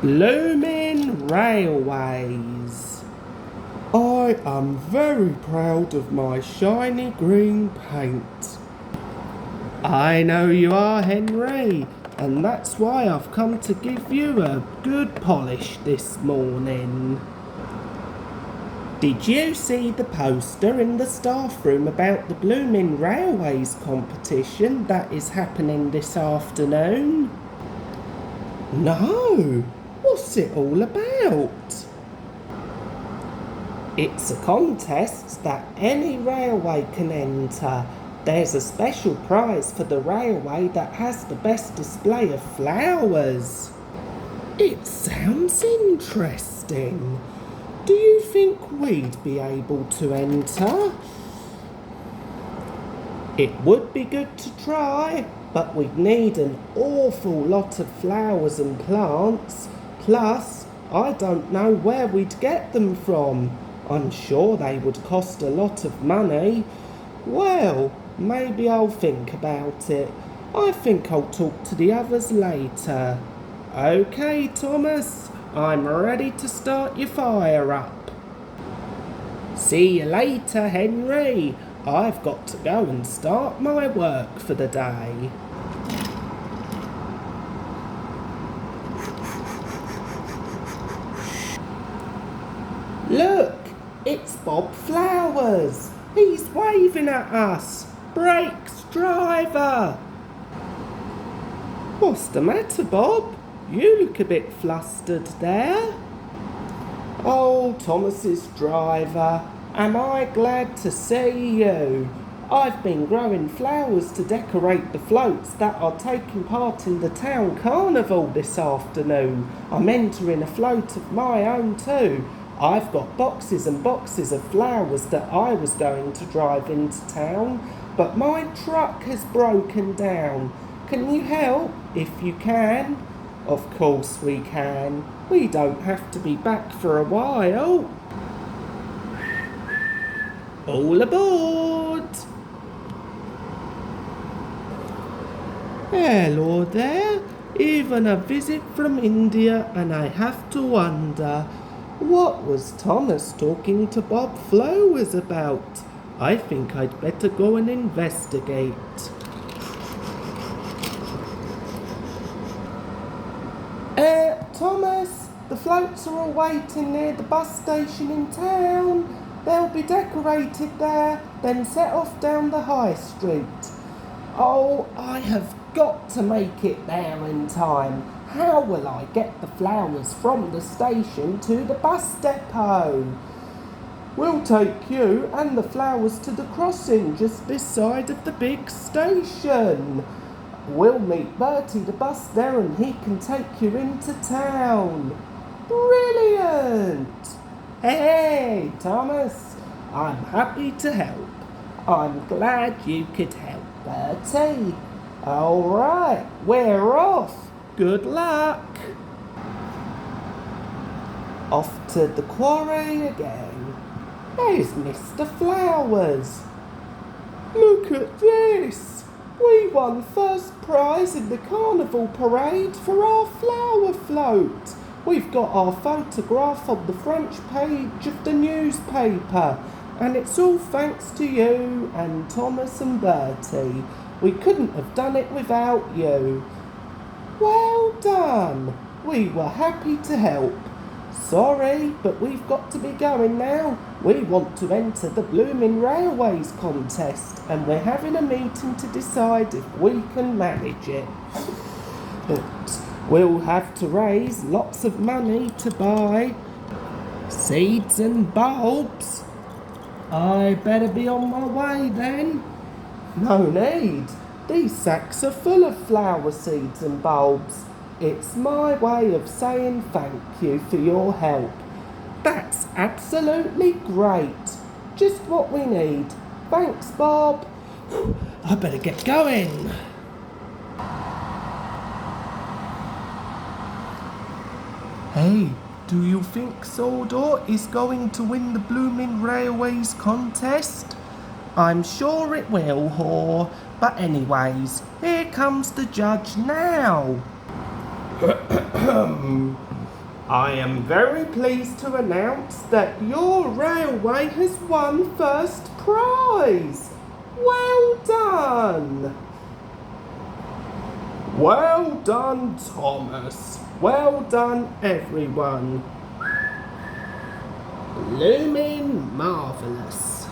Blooming railways. I am very proud of my shiny green paint. I know you are, Henry, and that's why I've come to give you a good polish this morning. Did you see the poster in the staff room about the Blooming Railways competition that is happening this afternoon? No. What's it all about? It's a contest that any railway can enter. There's a special prize for the railway that has the best display of flowers. It sounds interesting. Do you think we'd be able to enter? It would be good to try, but we'd need an awful lot of flowers and plants. Plus, I don't know where we'd get them from. I'm sure they would cost a lot of money. Well, maybe I'll think about it. I think I'll talk to the others later. Okay, Thomas, I'm ready to start your fire up. See you later, Henry. I've got to go and start my work for the day. Look, it's Bob Flowers. He's waving at us. Brakes, driver. What's the matter, Bob? You look a bit flustered there. Oh, Thomas's driver. Am I glad to see you? I've been growing flowers to decorate the floats that are taking part in the town carnival this afternoon. I'm entering a float of my own too. I've got boxes and boxes of flowers that I was going to drive into town, but my truck has broken down. Can you help if you can? Of course we can. We don't have to be back for a while. All aboard! Hello there. Even a visit from India, and I have to wonder, what was Thomas talking to Bob Flowers about? I think I'd better go and investigate. Thomas, the floats are all waiting near the bus station in town. They'll be decorated there, then set off down the high street. Oh, I have got to make it there in time. How will I get the flowers from the station to the bus depot? We'll take you and the flowers to the crossing just this side of the big station. We'll meet Bertie the bus there and he can take you into town. Brilliant! Hey, Thomas, I'm happy to help. I'm glad you could help, Bertie. All right, we're off. Good luck. Off to the quarry again. There's Mr. Flowers. Look at this. We won first prize in the carnival parade for our flower float. We've got our photograph on the front page of the newspaper, and it's all thanks to you and Thomas and Bertie. We couldn't have done it without you. Well done. We were happy to help. Sorry, but we've got to be going now. We want to enter the Blooming Railways contest, and we're having a meeting to decide if we can manage it. But we'll have to raise lots of money to buy seeds and bulbs. I better be on my way then. No need. These sacks are full of flower seeds and bulbs. It's my way of saying thank you for your help. That's absolutely great. Just what we need. Thanks, Bob. I better get going. Hey, do you think Sodor is going to win the Blooming Railways contest? I'm sure it will, Haw. But anyways, here comes the judge now. I am very pleased to announce that your railway has won first prize. Well done! Well done, Thomas. Well done, everyone. Blooming marvellous.